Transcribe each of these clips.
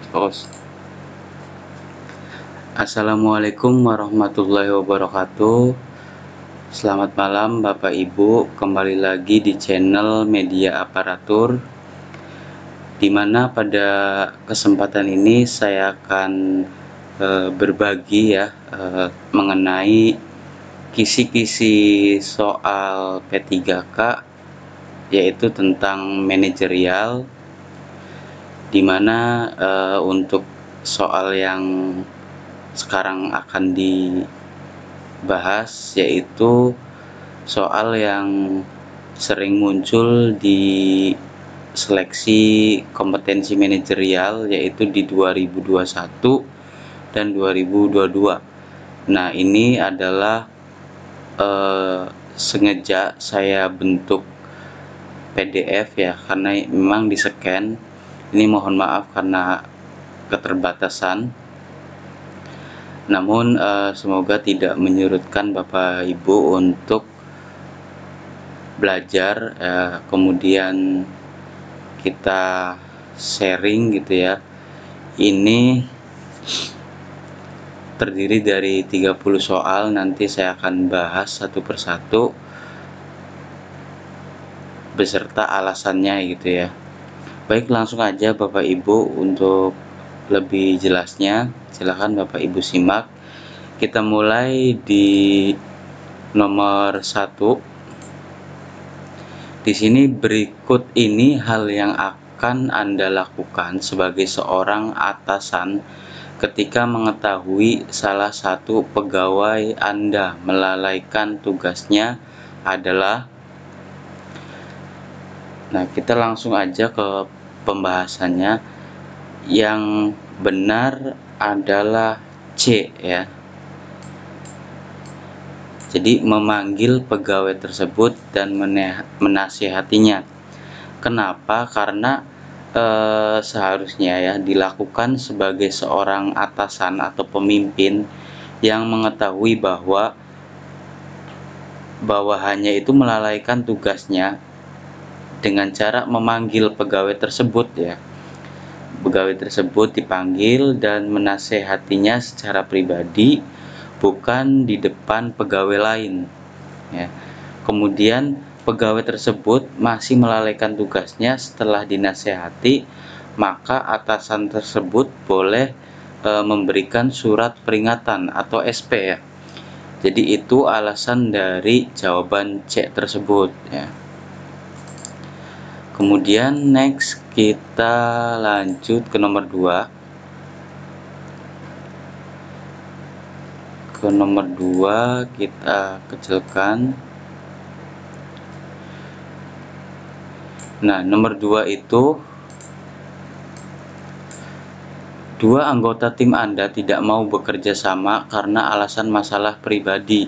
Fokus. Assalamualaikum warahmatullahi wabarakatuh. Selamat malam Bapak Ibu, kembali lagi di channel Media Aparatur, dimana pada kesempatan ini saya akan berbagi mengenai kisi-kisi soal P3K, yaitu tentang manajerial, dimana untuk soal yang sekarang akan dibahas yaitu soal yang sering muncul di seleksi kompetensi manajerial, yaitu di 2021 dan 2022. Nah, ini adalah sengaja saya bentuk PDF ya, karena memang di scan. Ini mohon maaf karena keterbatasan. Namun semoga tidak menyurutkan Bapak Ibu untuk belajar, kemudian kita sharing gitu ya. Ini terdiri dari 30 soal, nanti saya akan bahas satu persatu beserta alasannya gitu ya. Baik, langsung aja Bapak Ibu, untuk lebih jelasnya silakan Bapak Ibu simak. Kita mulai di nomor 1. Di sini berikut ini hal yang akan Anda lakukan sebagai seorang atasan ketika mengetahui salah satu pegawai Anda melalaikan tugasnya adalah. Nah, kita langsung aja ke pembahasannya. Yang benar adalah C ya. Jadi memanggil pegawai tersebut dan menasihatinya. Kenapa? Karena seharusnya ya dilakukan sebagai seorang atasan atau pemimpin yang mengetahui bahwa bawahannya itu melalaikan tugasnya dengan cara memanggil pegawai tersebut ya. Pegawai tersebut dipanggil dan menasehatinya secara pribadi, bukan di depan pegawai lain ya. Kemudian pegawai tersebut masih melalaikan tugasnya setelah dinasehati, maka atasan tersebut boleh memberikan surat peringatan atau SP ya. Jadi itu alasan dari jawaban C tersebut ya. Kemudian next kita lanjut ke nomor 2. Ke nomor 2 kita kecilkan. Nah, nomor 2 itu, dua anggota tim Anda tidak mau bekerja sama karena alasan masalah pribadi.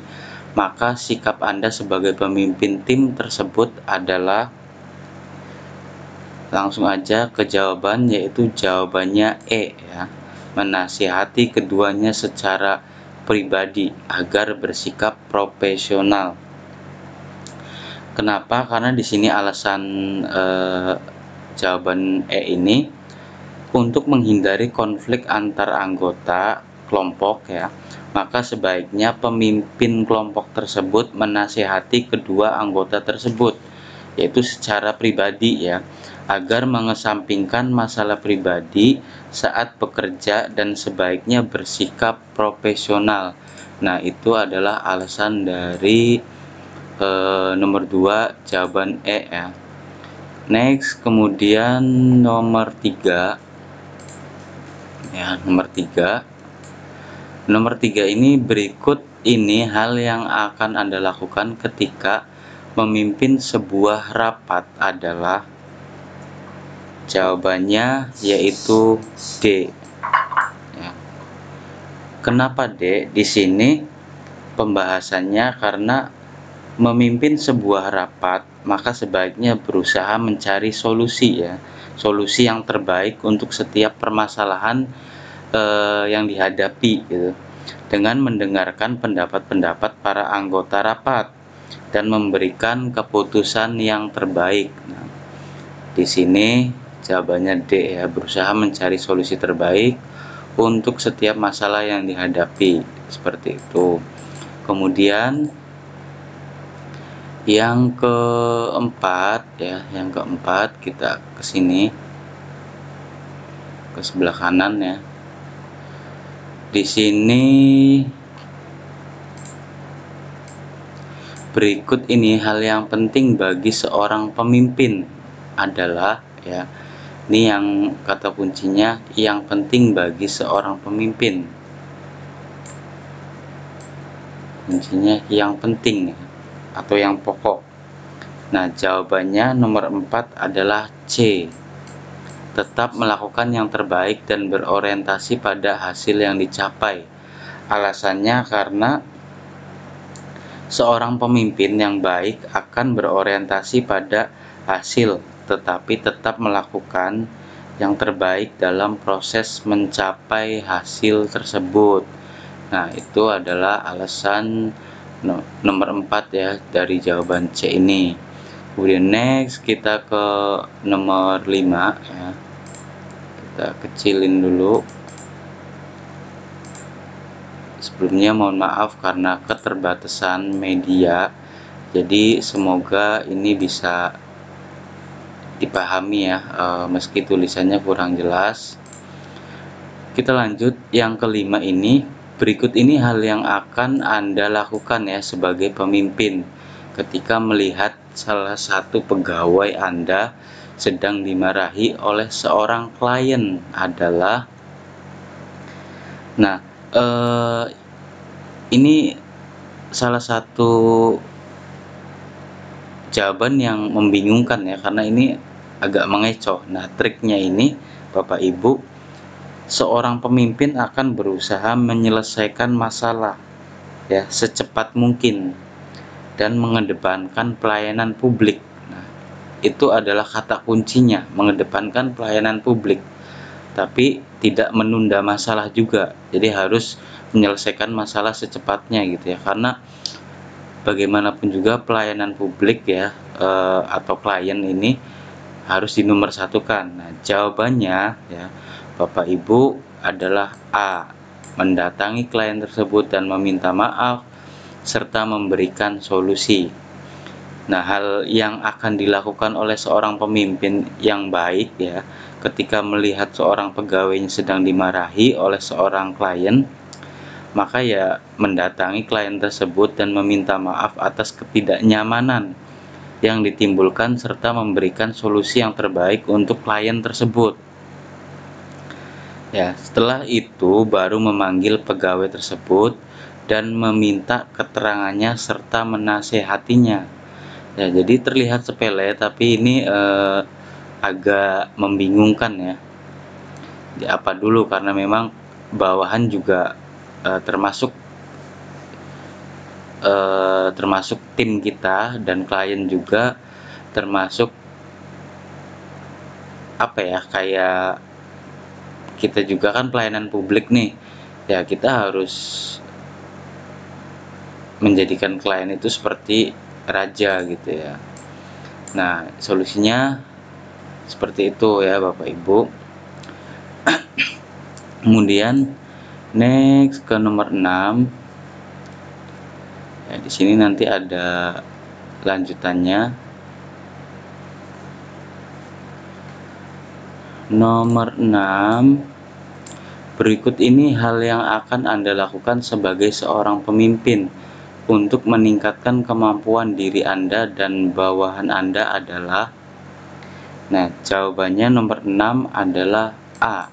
Maka sikap Anda sebagai pemimpin tim tersebut adalah, langsung aja ke jawaban, yaitu jawabannya E ya. Menasihati keduanya secara pribadi agar bersikap profesional. Kenapa? Karena di sini alasan jawaban E ini untuk menghindari konflik antar anggota kelompok ya. Maka sebaiknya pemimpin kelompok tersebut menasihati kedua anggota tersebut, yaitu secara pribadi ya, agar mengesampingkan masalah pribadi saat bekerja dan sebaiknya bersikap profesional. Nah, itu adalah alasan dari nomor 2 jawaban E ya. Next, kemudian nomor 3 ya, nomor 3 ini, berikut ini hal yang akan Anda lakukan ketika memimpin sebuah rapat adalah. Jawabannya yaitu D ya. Kenapa D? Di sini pembahasannya karena memimpin sebuah rapat, maka sebaiknya berusaha mencari solusi ya, solusi yang terbaik untuk setiap permasalahan yang dihadapi gitu, dengan mendengarkan pendapat-pendapat para anggota rapat dan memberikan keputusan yang terbaik. Nah, di sini Jawabannya D ya, berusaha mencari solusi terbaik untuk setiap masalah yang dihadapi, seperti itu. Kemudian yang keempat ya, yang keempat kita ke sini ke sebelah kanan ya. Di sini berikut ini hal yang penting bagi seorang pemimpin adalah ya. Ini yang kata kuncinya, yang penting bagi seorang pemimpin. Kuncinya yang penting atau yang pokok. Nah, jawabannya nomor 4 adalah C. Tetap melakukan yang terbaik dan berorientasi pada hasil yang dicapai. Alasannya karena seorang pemimpin yang baik akan berorientasi pada hasil, tetapi tetap melakukan yang terbaik dalam proses mencapai hasil tersebut. Nah, itu adalah alasan nomor 4 ya dari jawaban C ini. Kemudian next kita ke nomor 5 ya. Kita kecilin dulu. Sebelumnya mohon maaf karena keterbatasan media. Jadi semoga ini bisa dipahami ya, meski tulisannya kurang jelas. Kita lanjut yang kelima ini. Berikut ini hal yang akan Anda lakukan ya sebagai pemimpin ketika melihat salah satu pegawai Anda sedang dimarahi oleh seorang klien adalah. Nah, ini salah satu jawaban yang membingungkan ya, karena ini agak mengecoh. Nah, triknya ini Bapak Ibu, seorang pemimpin akan berusaha menyelesaikan masalah ya secepat mungkin dan mengedepankan pelayanan publik. Nah, itu adalah kata kuncinya, mengedepankan pelayanan publik. Tapi tidak menunda masalah juga. Jadi harus menyelesaikan masalah secepatnya gitu ya. Karena bagaimanapun juga pelayanan publik ya, atau klien ini harus dinomorsatukan. Nah, jawabannya ya Bapak Ibu adalah A. Mendatangi klien tersebut dan meminta maaf serta memberikan solusi. Nah, hal yang akan dilakukan oleh seorang pemimpin yang baik ya ketika melihat seorang pegawainya sedang dimarahi oleh seorang klien, maka ya mendatangi klien tersebut dan meminta maaf atas ketidaknyamanan yang ditimbulkan serta memberikan solusi yang terbaik untuk klien tersebut. Ya, setelah itu baru memanggil pegawai tersebut dan meminta keterangannya serta menasehatinya. Ya, jadi terlihat sepele tapi ini agak membingungkan ya. Di apa dulu, karena memang bawahan juga termasuk tim kita dan klien juga termasuk apa ya, kayak kita juga kan pelayanan publik nih ya, kita harus menjadikan klien itu seperti raja gitu ya. Nah, solusinya seperti itu ya Bapak Ibu. Kemudian next ke nomor 6 ya, di sini nanti ada lanjutannya. Nomor 6, berikut ini hal yang akan Anda lakukan sebagai seorang pemimpin untuk meningkatkan kemampuan diri Anda dan bawahan Anda adalah. Nah, jawabannya nomor 6 adalah A.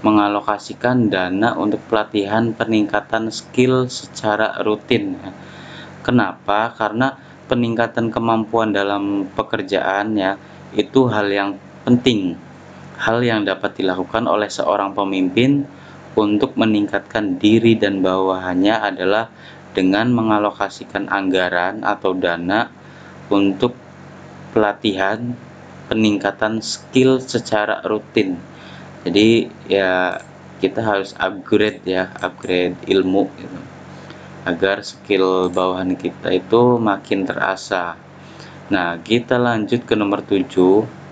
Mengalokasikan dana untuk pelatihan peningkatan skill secara rutin. Kenapa? Karena peningkatan kemampuan dalam pekerjaan ya, itu hal yang penting. Hal yang dapat dilakukan oleh seorang pemimpin untuk meningkatkan diri dan bawahannya adalah dengan mengalokasikan anggaran atau dana untuk pelatihan peningkatan skill secara rutin. Jadi ya kita harus upgrade ilmu gitu, agar skill bawahan kita itu makin terasa. Nah, kita lanjut ke nomor 7.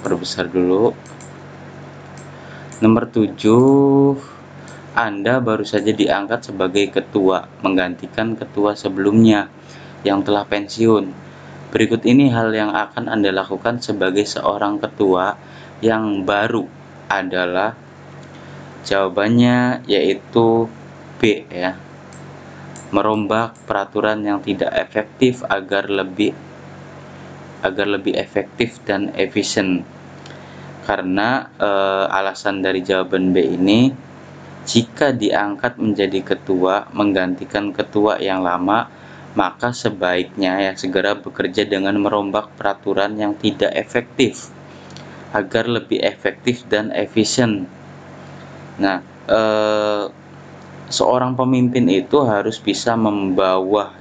perbesar dulu. Nomor 7, Anda baru saja diangkat sebagai ketua, menggantikan ketua sebelumnya yang telah pensiun. Berikut ini hal yang akan Anda lakukan sebagai seorang ketua yang baru adalah, jawabannya yaitu B ya. Merombak peraturan yang tidak efektif agar lebih efektif dan efisien. Karena alasan dari jawaban B ini, jika diangkat menjadi ketua menggantikan ketua yang lama, maka sebaiknya ya segera bekerja dengan merombak peraturan yang tidak efektif agar lebih efektif dan efisien. Nah, seorang pemimpin itu harus bisa membawa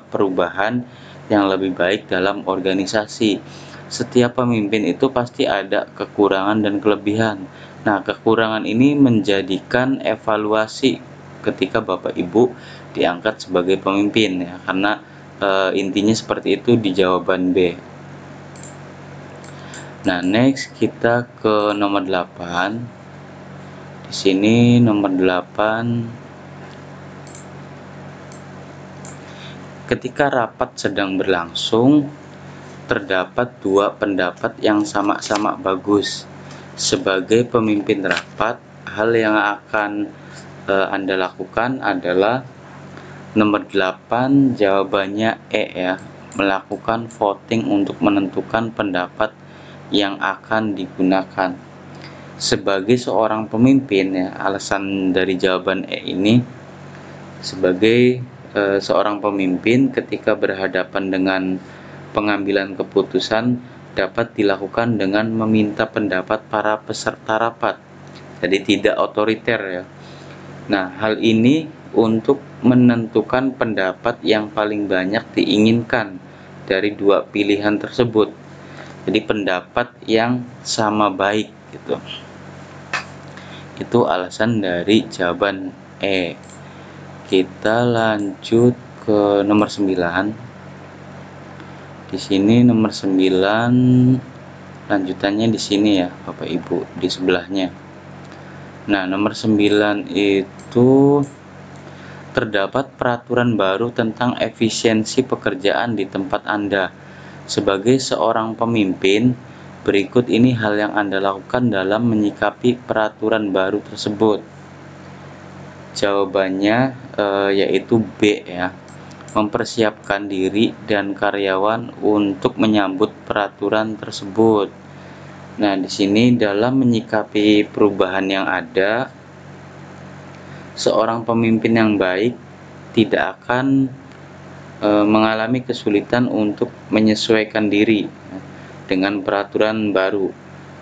perubahan yang lebih baik dalam organisasi. Setiap pemimpin itu pasti ada kekurangan dan kelebihan. Nah, kekurangan ini menjadikan evaluasi ketika Bapak Ibu diangkat sebagai pemimpin ya, karena intinya seperti itu di jawaban B. Nah, next kita ke nomor 8. Di sini nomor 8, ketika rapat sedang berlangsung, terdapat dua pendapat yang sama-sama bagus. Sebagai pemimpin rapat, hal yang akan Anda lakukan adalah nomor 8, jawabannya E ya, melakukan voting untuk menentukan pendapat yang akan digunakan. Sebagai seorang pemimpin ya, alasan dari jawaban E ini, sebagai seorang pemimpin ketika berhadapan dengan pengambilan keputusan dapat dilakukan dengan meminta pendapat para peserta rapat, jadi tidak otoriter ya. Nah, hal ini untuk menentukan pendapat yang paling banyak diinginkan dari dua pilihan tersebut, jadi pendapat yang sama baik gitu. Itu alasan dari jawaban E. Kita lanjut ke nomor 9. Di sini nomor 9 lanjutannya di sini ya Bapak Ibu, di sebelahnya. Nah, nomor 9 itu terdapat peraturan baru tentang efisiensi pekerjaan di tempat Anda. Sebagai seorang pemimpin, berikut ini hal yang Anda lakukan dalam menyikapi peraturan baru tersebut. Jawabannya yaitu B ya. Mempersiapkan diri dan karyawan untuk menyambut peraturan tersebut. Nah, di sini dalam menyikapi perubahan yang ada, seorang pemimpin yang baik tidak akan mengalami kesulitan untuk menyesuaikan diri dengan peraturan baru.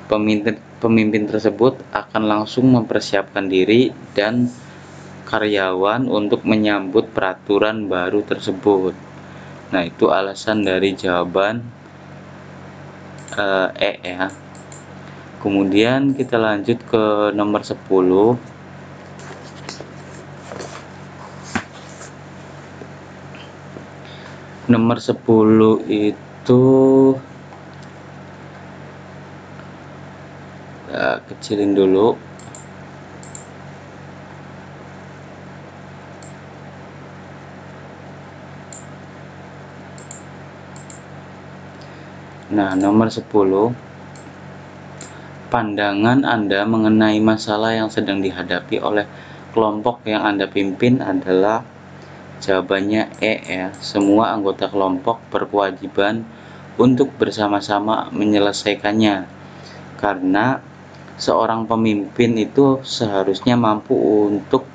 Pemimpin tersebut akan langsung mempersiapkan diri dan karyawan untuk menyambut peraturan baru tersebut. Nah, itu alasan dari jawaban E ya. Kemudian kita lanjut ke nomor 10. Nomor 10 itu kecilin dulu. Nah, nomor 10, pandangan Anda mengenai masalah yang sedang dihadapi oleh kelompok yang Anda pimpin adalah, jawabannya E ya. Semua anggota kelompok berkewajiban untuk bersama-sama menyelesaikannya. Karena seorang pemimpin itu seharusnya mampu untuk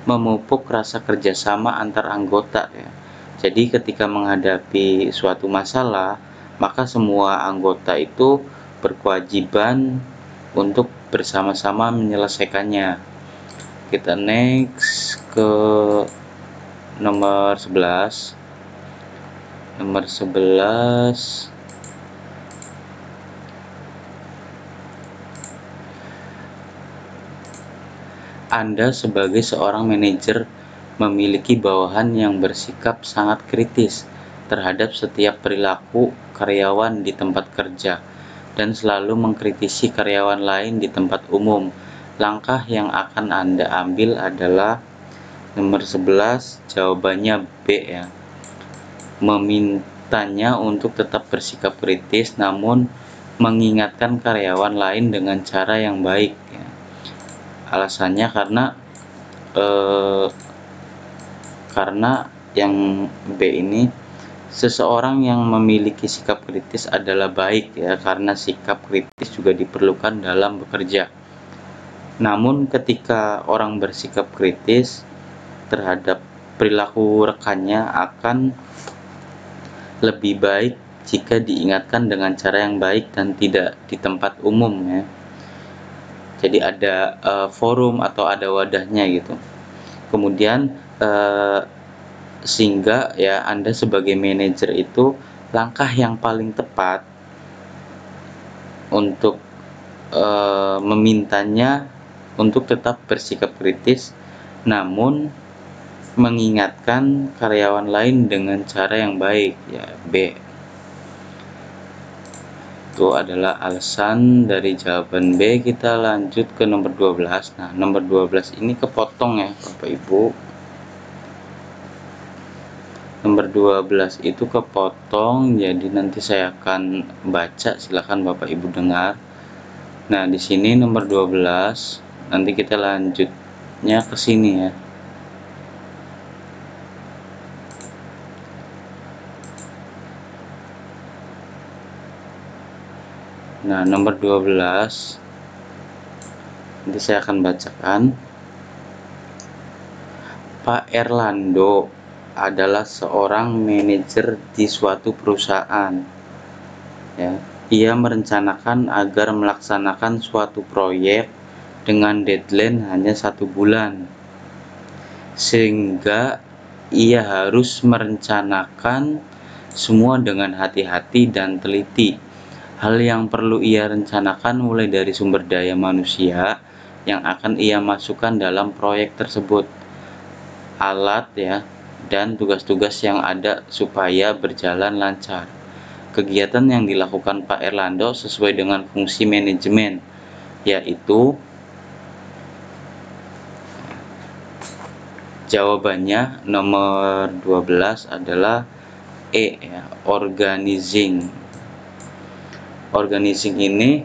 memupuk rasa kerjasama antar anggota ya. Jadi ketika menghadapi suatu masalah, maka semua anggota itu berkewajiban untuk bersama-sama menyelesaikannya. Kita next ke nomor 11. Nomor 11, Anda sebagai seorang manajer memiliki bawahan yang bersikap sangat kritis terhadap setiap perilaku karyawan di tempat kerja dan selalu mengkritisi karyawan lain di tempat umum. Langkah yang akan Anda ambil adalah nomor 11, jawabannya B ya. Memintanya untuk tetap bersikap kritis namun mengingatkan karyawan lain dengan cara yang baik ya. Alasannya karena yang B ini, seseorang yang memiliki sikap kritis adalah baik ya, karena sikap kritis juga diperlukan dalam bekerja. Namun ketika orang bersikap kritis terhadap perilaku rekannya akan lebih baik jika diingatkan dengan cara yang baik dan tidak di tempat umum ya. Jadi ada forum atau ada wadahnya gitu. Kemudian sehingga ya Anda sebagai manajer itu langkah yang paling tepat untuk memintanya untuk tetap bersikap kritis namun mengingatkan karyawan lain dengan cara yang baik ya, B. Itu adalah alasan dari jawaban B. Kita lanjut ke nomor 12. Nah, nomor 12 ini kepotong ya Bapak Ibu. Nomor 12 itu kepotong, jadi nanti saya akan baca, silakan Bapak Ibu dengar. Nah, di sini nomor 12, nanti kita lanjutnya ke sini ya. Nah, nomor 12 nanti saya akan bacakan. Pak Erlando adalah seorang manajer di suatu perusahaan. Ya, ia merencanakan agar melaksanakan suatu proyek dengan deadline hanya 1 bulan, sehingga ia harus merencanakan semua dengan hati-hati dan teliti. Hal yang perlu ia rencanakan mulai dari sumber daya manusia yang akan ia masukkan dalam proyek tersebut, alat ya, dan tugas-tugas yang ada supaya berjalan lancar. Kegiatan yang dilakukan Pak Erlando sesuai dengan fungsi manajemen, yaitu jawabannya nomor 12 adalah E ya, organizing. Organizing ini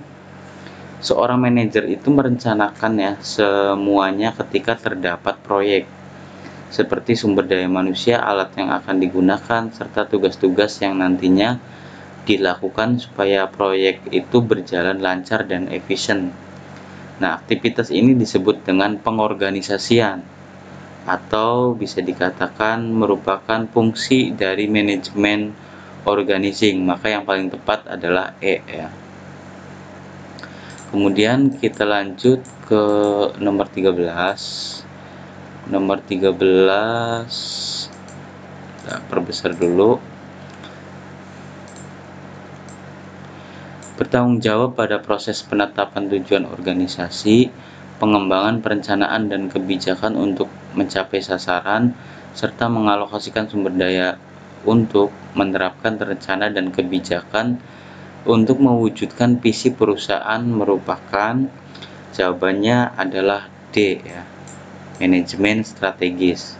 seorang manajer itu merencanakan ya semuanya ketika terdapat proyek, seperti sumber daya manusia, alat yang akan digunakan, serta tugas-tugas yang nantinya dilakukan supaya proyek itu berjalan lancar dan efisien. Nah, aktivitas ini disebut dengan pengorganisasian atau bisa dikatakan merupakan fungsi dari manajemen organizing. Maka yang paling tepat adalah E ya. Kemudian kita lanjut ke nomor 13. Nomor 13, kita perbesar dulu. Bertanggung jawab pada proses penetapan tujuan organisasi, pengembangan perencanaan dan kebijakan untuk mencapai sasaran, serta mengalokasikan sumber daya untuk menerapkan rencana dan kebijakan untuk mewujudkan visi perusahaan merupakan, jawabannya adalah D ya, manajemen strategis.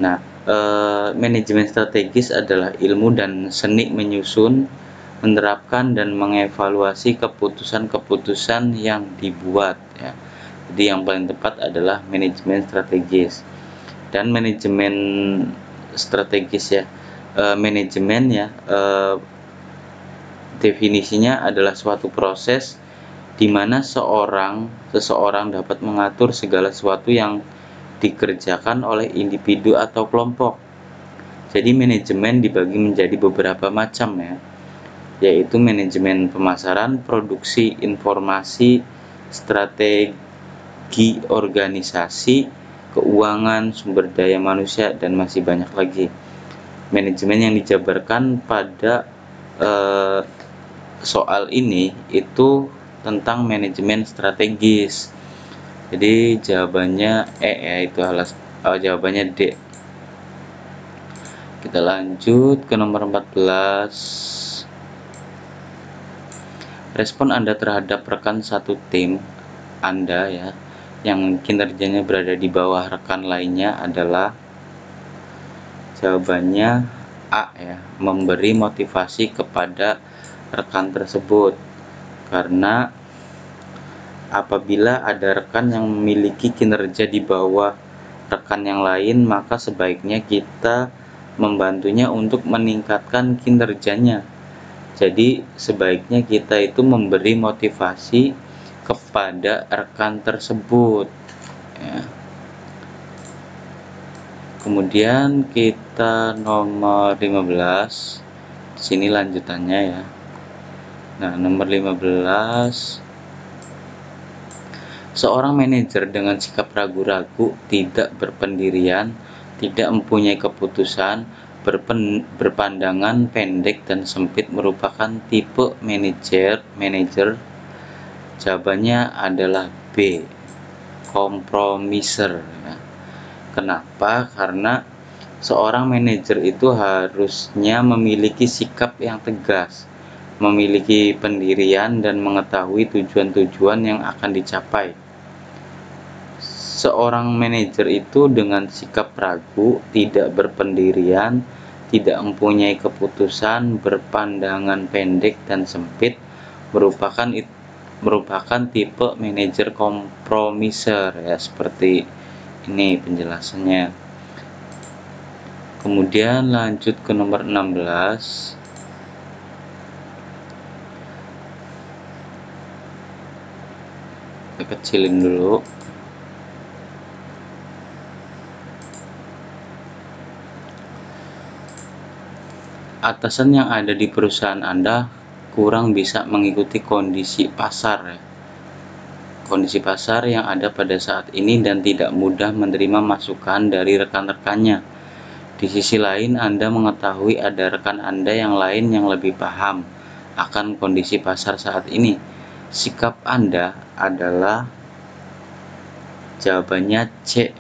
Nah, manajemen strategis adalah ilmu dan seni menyusun, menerapkan dan mengevaluasi keputusan-keputusan yang dibuat ya. Jadi yang paling tepat adalah manajemen strategis. Dan manajemen strategis ya, manajemen ya, definisinya adalah suatu proses di mana seseorang dapat mengatur segala sesuatu yang dikerjakan oleh individu atau kelompok. Jadi manajemen dibagi menjadi beberapa macam ya, yaitu manajemen pemasaran, produksi, informasi, strategi organisasi, keuangan, sumber daya manusia, dan masih banyak lagi. Manajemen yang dijabarkan pada soal ini itu tentang manajemen strategis. Jadi jawabannya E ya, itu jawabannya D. Kita lanjut ke nomor 14. Respon Anda terhadap rekan satu tim Anda ya, yang kinerjanya berada di bawah rekan lainnya adalah, jawabannya A ya, memberi motivasi kepada rekan tersebut. Karena apabila ada rekan yang memiliki kinerja di bawah rekan yang lain, maka sebaiknya kita membantunya untuk meningkatkan kinerjanya. Jadi sebaiknya kita itu memberi motivasi kepada rekan tersebut ya. Kemudian kita nomor 15. Di sini lanjutannya ya. Nah, nomor 15. Seorang manajer dengan sikap ragu-ragu, tidak berpendirian, tidak mempunyai keputusan, berpandangan pendek dan sempit merupakan tipe manajer. Jawabannya adalah B, kompromiser ya. Kenapa? Karena seorang manajer itu harusnya memiliki sikap yang tegas, memiliki pendirian dan mengetahui tujuan-tujuan yang akan dicapai. Seorang manajer itu dengan sikap ragu, tidak berpendirian, tidak mempunyai keputusan, berpandangan pendek dan sempit, merupakan tipe manajer kompromiser ya, seperti ini penjelasannya. Kemudian lanjut ke nomor 16. Kita kecilin dulu. Atasan yang ada di perusahaan Anda kurang bisa mengikuti kondisi pasar ya. Kondisi pasar yang ada pada saat ini dan tidak mudah menerima masukan dari rekan-rekannya. Di sisi lain, Anda mengetahui ada rekan Anda yang lain yang lebih paham akan kondisi pasar saat ini. Sikap Anda adalah, jawabannya C,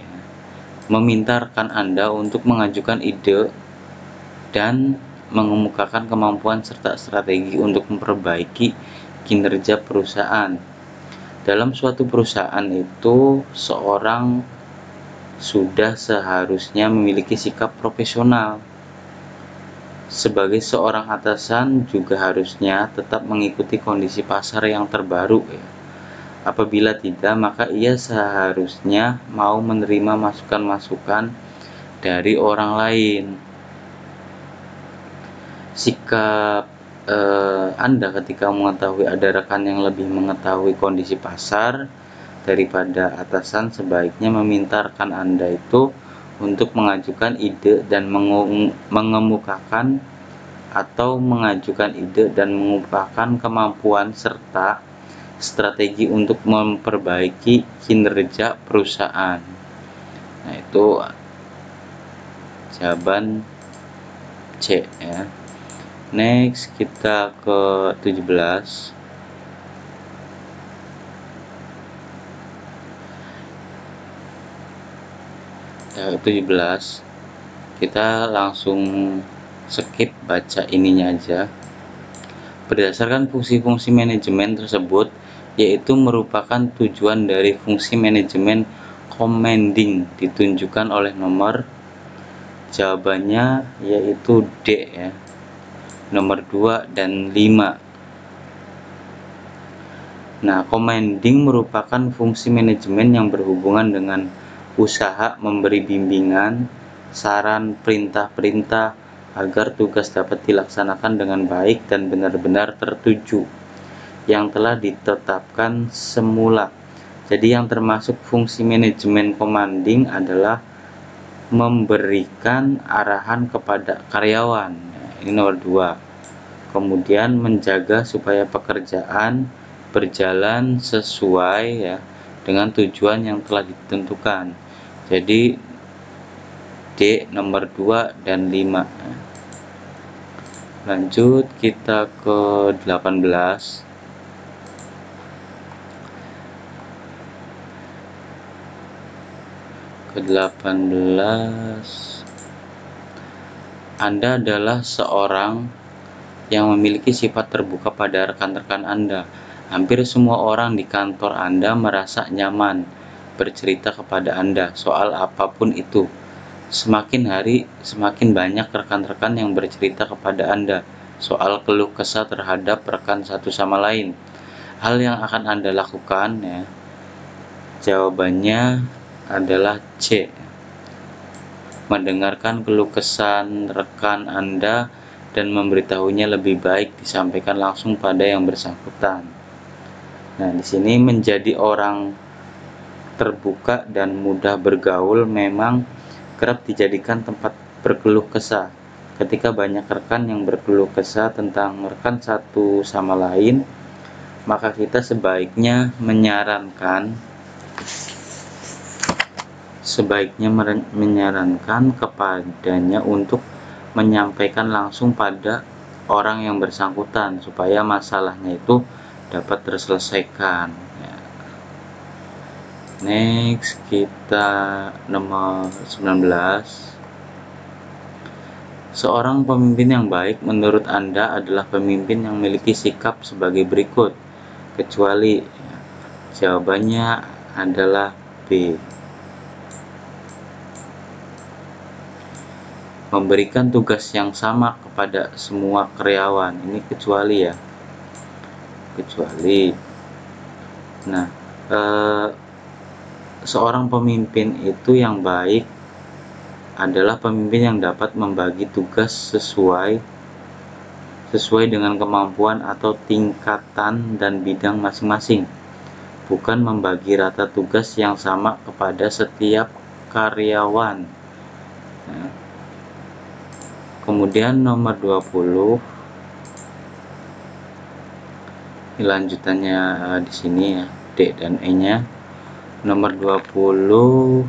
meminta rekan Anda untuk mengajukan ide dan mengemukakan kemampuan serta strategi untuk memperbaiki kinerja perusahaan. Dalam suatu perusahaan itu, seorang sudah seharusnya memiliki sikap profesional. Sebagai seorang atasan juga harusnya tetap mengikuti kondisi pasar yang terbaru ya. Apabila tidak, maka ia seharusnya mau menerima masukan-masukan dari orang lain. Sikap Anda ketika mengetahui ada rekan yang lebih mengetahui kondisi pasar daripada atasan, sebaiknya meminta rekan Anda itu untuk mengajukan ide dan mengemukakan kemampuan serta strategi untuk memperbaiki kinerja perusahaan. Nah, itu jawaban C ya. Next, kita ke 17. Ya, 17. Kita langsung skip baca ininya aja. Berdasarkan fungsi-fungsi manajemen tersebut, yaitu merupakan tujuan dari fungsi manajemen commanding ditunjukkan oleh nomor, jawabannya yaitu D ya, nomor 2 dan 5. Nah, commanding merupakan fungsi manajemen yang berhubungan dengan usaha memberi bimbingan, saran, perintah-perintah agar tugas dapat dilaksanakan dengan baik dan benar-benar tertuju yang telah ditetapkan semula. Jadi yang termasuk fungsi manajemen commanding adalah memberikan arahan kepada karyawan. Ini nomor 2. Kemudian menjaga supaya pekerjaan berjalan sesuai ya dengan tujuan yang telah ditentukan. Jadi D nomor 2 dan 5. Lanjut kita ke 18. Ke 18. Anda adalah seorang yang memiliki sifat terbuka pada rekan-rekan Anda. Hampir semua orang di kantor Anda merasa nyaman bercerita kepada Anda soal apapun itu. Semakin hari, semakin banyak rekan-rekan yang bercerita kepada Anda soal keluh kesah terhadap rekan satu sama lain. Hal yang akan Anda lakukan, ya, jawabannya adalah C. Mendengarkan keluh kesah rekan Anda dan memberitahunya lebih baik disampaikan langsung pada yang bersangkutan. Nah, di sini menjadi orang terbuka dan mudah bergaul memang kerap dijadikan tempat berkeluh kesah. Ketika banyak rekan yang berkeluh kesah tentang rekan satu sama lain, maka kita sebaiknya menyarankan kepadanya untuk menyampaikan langsung pada orang yang bersangkutan supaya masalahnya itu dapat terselesaikan. Next, kita nomor 19. Seorang pemimpin yang baik menurut Anda adalah pemimpin yang memiliki sikap sebagai berikut, kecuali, jawabannya adalah B. Memberikan tugas yang sama kepada semua karyawan. Ini kecuali, ya. Kecuali. Nah, seorang pemimpin itu yang baik adalah pemimpin yang dapat membagi tugas sesuai dengan kemampuan atau tingkatan dan bidang masing-masing, bukan membagi rata tugas yang sama kepada setiap karyawan. Nah, kemudian nomor 20, lanjutannya di sini, ya, D dan E-nya. Nomor 20,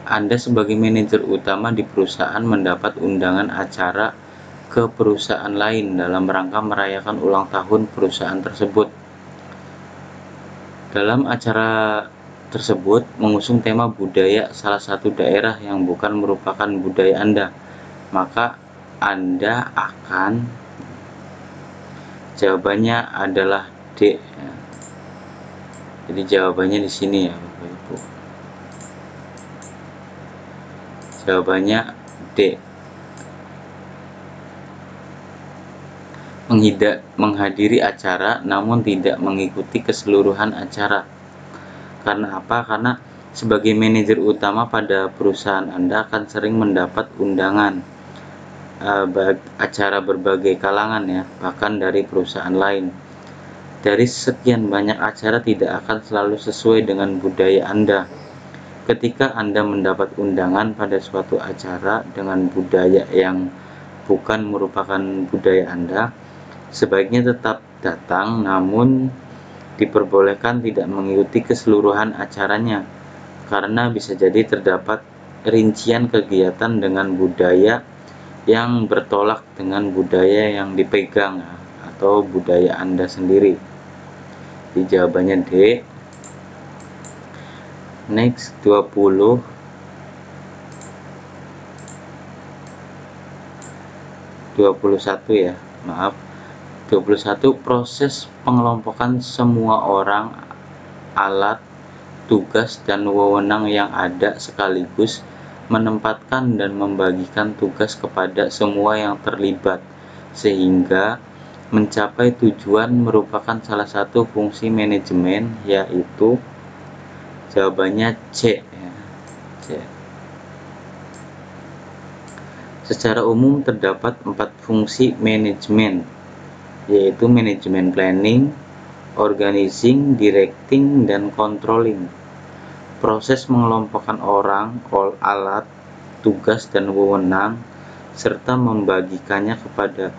Anda sebagai manajer utama di perusahaan mendapat undangan acara ke perusahaan lain dalam rangka merayakan ulang tahun perusahaan tersebut. Dalam acara tersebut mengusung tema budaya salah satu daerah yang bukan merupakan budaya Anda, maka Anda akan, jawabannya adalah D. Jadi jawabannya di sini, ya, Bapak Ibu. Jawabannya D. Menghadiri acara namun tidak mengikuti keseluruhan acara. Karena apa? Karena sebagai manajer utama pada perusahaan Anda akan sering mendapat undangan acara berbagai kalangan, ya, bahkan dari perusahaan lain. Dari sekian banyak acara tidak akan selalu sesuai dengan budaya Anda. Ketika Anda mendapat undangan pada suatu acara dengan budaya yang bukan merupakan budaya Anda, sebaiknya tetap datang namun diperbolehkan tidak mengikuti keseluruhan acaranya, karena bisa jadi terdapat rincian kegiatan dengan budaya yang bertolak dengan budaya yang dipegang atau budaya Anda sendiri. Jadi jawabannya D. Next, 21, ya, maaf. 21, proses pengelompokan semua orang, alat, tugas, dan wewenang yang ada sekaligus menempatkan dan membagikan tugas kepada semua yang terlibat sehingga mencapai tujuan merupakan salah satu fungsi manajemen, yaitu, jawabannya C, ya. C. Secara umum terdapat 4 fungsi manajemen, yaitu manajemen planning, organizing, directing, dan controlling. Proses mengelompokkan orang, alat, tugas, dan wewenang, serta membagikannya kepada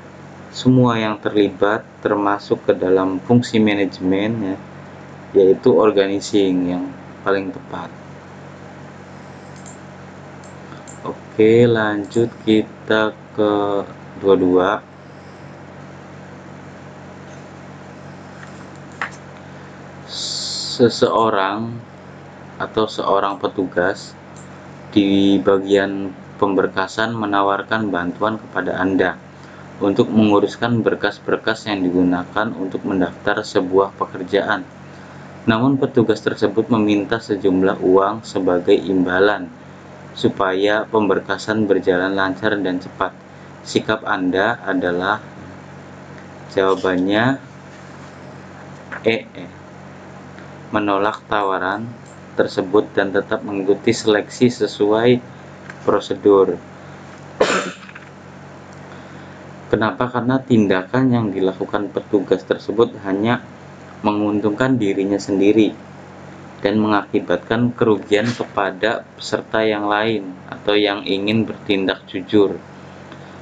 semua yang terlibat termasuk ke dalam fungsi manajemen, ya, yaitu organizing yang paling tepat. Oke, lanjut kita ke 22. Seseorang atau seorang petugas di bagian pemberkasan menawarkan bantuan kepada Anda untuk menguruskan berkas-berkas yang digunakan untuk mendaftar sebuah pekerjaan. Namun petugas tersebut meminta sejumlah uang sebagai imbalan supaya pemberkasan berjalan lancar dan cepat. Sikap Anda adalah, jawabannya menolak tawaran tersebut dan tetap mengikuti seleksi sesuai prosedur. Kenapa? Karena tindakan yang dilakukan petugas tersebut hanya menguntungkan dirinya sendiri dan mengakibatkan kerugian kepada peserta yang lain atau yang ingin bertindak jujur.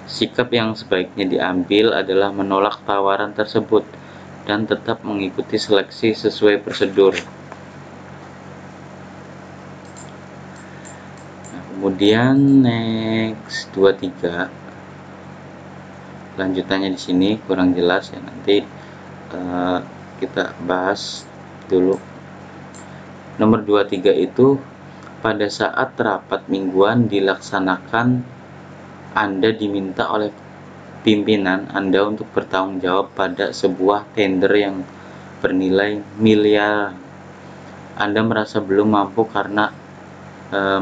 Sikap yang sebaiknya diambil adalah menolak tawaran tersebut dan tetap mengikuti seleksi sesuai prosedur. Nah, kemudian next 23. Lanjutannya di sini kurang jelas ya, nanti kita bahas dulu. Nomor 23 itu, pada saat rapat mingguan dilaksanakan, Anda diminta oleh pimpinan Anda untuk bertanggung jawab pada sebuah tender yang bernilai miliar. Anda merasa belum mampu karena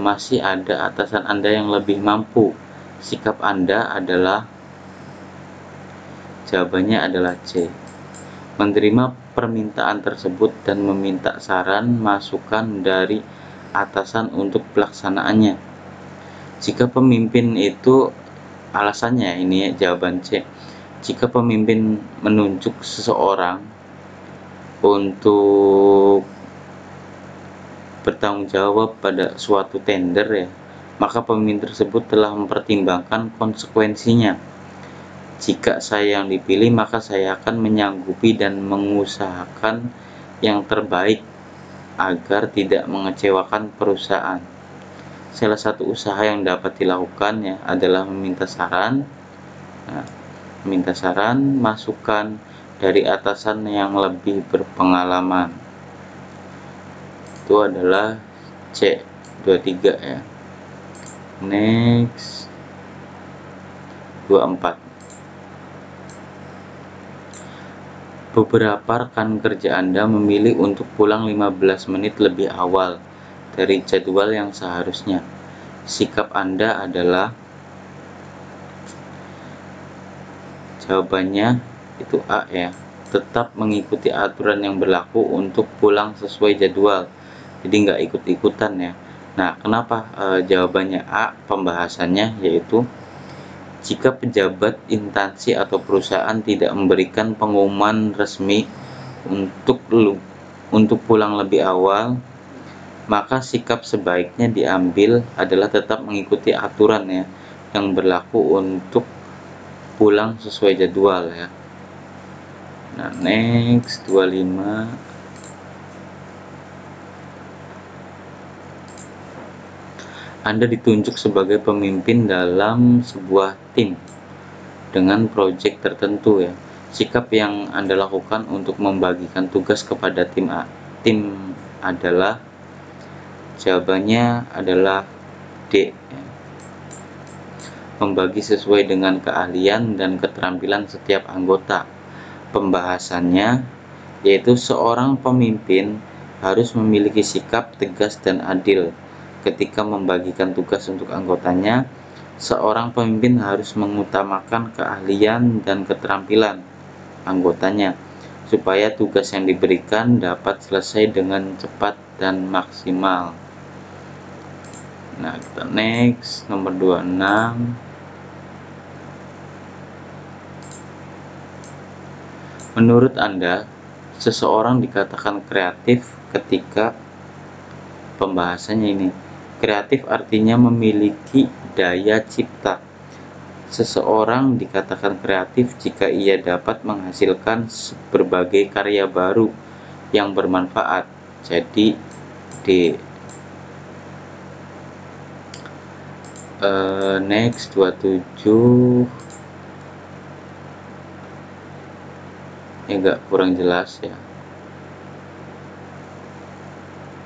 masih ada atasan Anda yang lebih mampu. Sikap Anda adalah, jawabannya adalah C. Menerima permintaan tersebut dan meminta saran masukan dari atasan untuk pelaksanaannya. Jika pemimpin itu, alasannya ini ya, jawaban C. Jika pemimpin menunjuk seseorang untuk bertanggung jawab pada suatu tender ya, maka pemimpin tersebut telah mempertimbangkan konsekuensinya. Jika saya yang dipilih, maka saya akan menyanggupi dan mengusahakan yang terbaik agar tidak mengecewakan perusahaan. Salah satu usaha yang dapat dilakukan ya adalah meminta saran, masukan dari atasan yang lebih berpengalaman. Itu adalah C 23 ya. Next 24. Beberapa rekan kerja Anda memilih untuk pulang 15 menit lebih awal dari jadwal yang seharusnya. Sikap Anda adalah, jawabannya itu A ya, tetap mengikuti aturan yang berlaku untuk pulang sesuai jadwal, jadi nggak ikut-ikutan ya. Nah, kenapa jawabannya A? Pembahasannya yaitu, jika pejabat, instansi, atau perusahaan tidak memberikan pengumuman resmi untuk pulang lebih awal, maka sikap sebaiknya diambil adalah tetap mengikuti aturan ya yang berlaku untuk pulang sesuai jadwal ya. Nah, next 25. Anda ditunjuk sebagai pemimpin dalam sebuah tim dengan proyek tertentu ya. Sikap yang Anda lakukan untuk membagikan tugas kepada tim adalah, jawabannya adalah D. Membagi sesuai dengan keahlian dan keterampilan setiap anggota. Pembahasannya yaitu, seorang pemimpin harus memiliki sikap tegas dan adil ketika membagikan tugas untuk anggotanya. Seorang pemimpin harus mengutamakan keahlian dan keterampilan anggotanya supaya tugas yang diberikan dapat selesai dengan cepat dan maksimal. Nah, kita next nomor 26. Menurut Anda, seseorang dikatakan kreatif ketika, pembahasannya ini, kreatif artinya memiliki daya cipta. Seseorang dikatakan kreatif jika ia dapat menghasilkan berbagai karya baru yang bermanfaat. Jadi D. Next 27. Ini agak kurang jelas ya,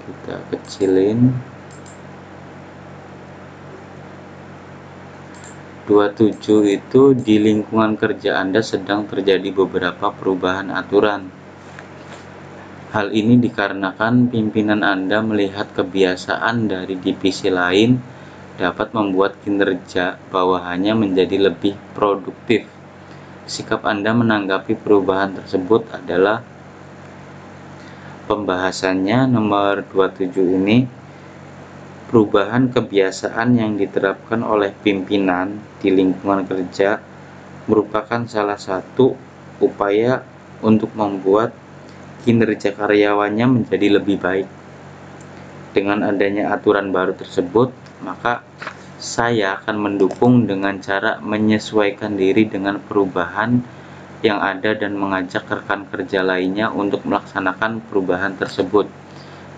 kita kecilin. 27 itu di lingkungan kerja Anda sedang terjadi beberapa perubahan aturan. Hal ini dikarenakan pimpinan Anda melihat kebiasaan dari divisi lain dapat membuat kinerja bawahannya menjadi lebih produktif. Sikap Anda menanggapi perubahan tersebut adalah pembahasannya nomor 27 ini. Perubahan kebiasaan yang diterapkan oleh pimpinan di lingkungan kerja merupakan salah satu upaya untuk membuat kinerja karyawannya menjadi lebih baik. Dengan adanya aturan baru tersebut, maka saya akan mendukung dengan cara menyesuaikan diri dengan perubahan yang ada dan mengajak rekan kerja lainnya untuk melaksanakan perubahan tersebut.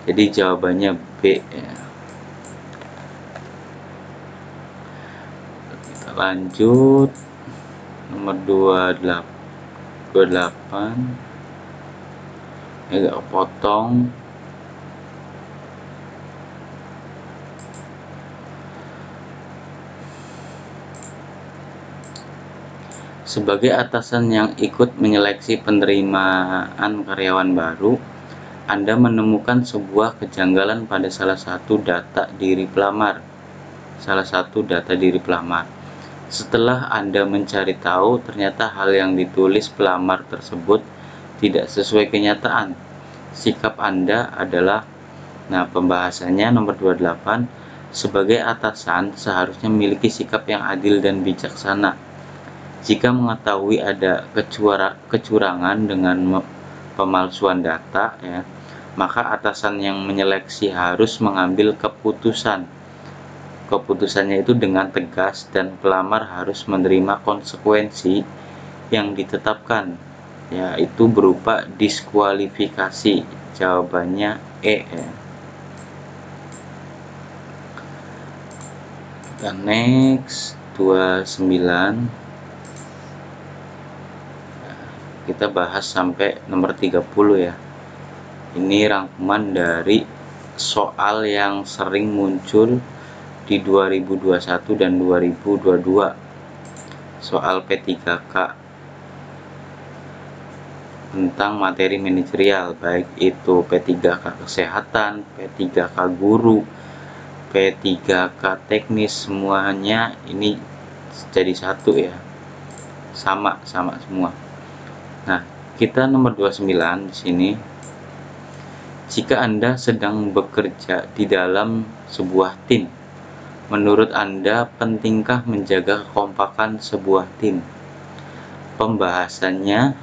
Jadi jawabannya B ya. Kita lanjut nomor 28 agak kepotong. Sebagai atasan yang ikut menyeleksi penerimaan karyawan baru, Anda menemukan sebuah kejanggalan pada salah satu data diri pelamar. Setelah Anda mencari tahu, ternyata hal yang ditulis pelamar tersebut tidak sesuai kenyataan. Sikap Anda adalah, pembahasannya nomor 28, sebagai atasan seharusnya memiliki sikap yang adil dan bijaksana. Jika mengetahui ada kecurangan dengan pemalsuan data, ya, maka atasan yang menyeleksi harus mengambil keputusan. Keputusannya itu dengan tegas dan pelamar harus menerima konsekuensi yang ditetapkan, yaitu berupa diskualifikasi. Jawabannya E. Kita next 29. Kita bahas sampai nomor 30 ya. Ini rangkuman dari soal yang sering muncul di 2021 dan 2022. Soal P3K tentang materi manajerial, baik itu P3K kesehatan, P3K guru, P3K teknis, semuanya ini jadi satu ya. Sama semua. Nah, kita nomor 29 di sini. Jika Anda sedang bekerja di dalam sebuah tim, menurut Anda pentingkah menjaga kekompakan sebuah tim? Pembahasannya,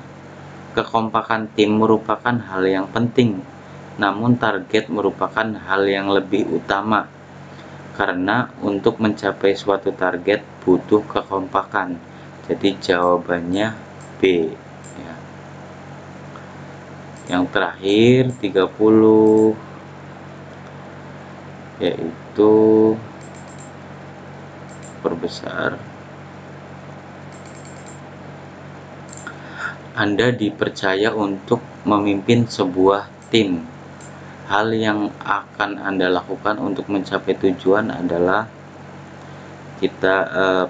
kekompakan tim merupakan hal yang penting, namun target merupakan hal yang lebih utama. Karena untuk mencapai suatu target butuh kekompakan. Jadi jawabannya B. Yang terakhir 30, yaitu perbesar. Anda dipercaya untuk memimpin sebuah tim. Hal yang akan Anda lakukan untuk mencapai tujuan adalah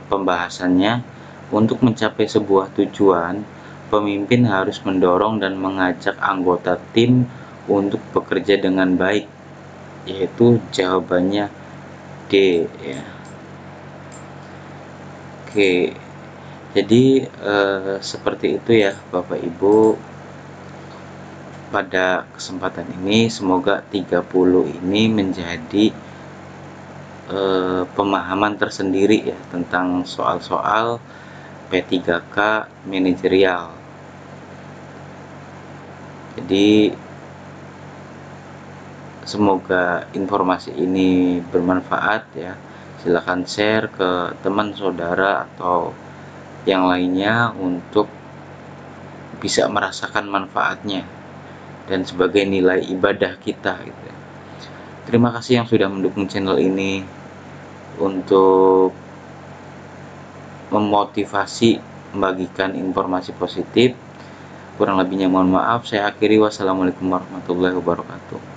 pembahasannya, untuk mencapai sebuah tujuan, pemimpin harus mendorong dan mengajak anggota tim untuk bekerja dengan baik, yaitu jawabannya D ya. Oke, jadi seperti itu ya Bapak Ibu. Pada kesempatan ini semoga 30 ini menjadi pemahaman tersendiri ya tentang soal-soal P3K manajerial. Jadi semoga informasi ini bermanfaat ya. Silakan share ke teman saudara atau yang lainnya untuk bisa merasakan manfaatnya dan sebagai nilai ibadah kita gitu. Terima kasih yang sudah mendukung channel ini untuk memotivasi membagikan informasi positif. Kurang lebihnya mohon maaf. Saya akhiri. Wassalamualaikum warahmatullahi wabarakatuh.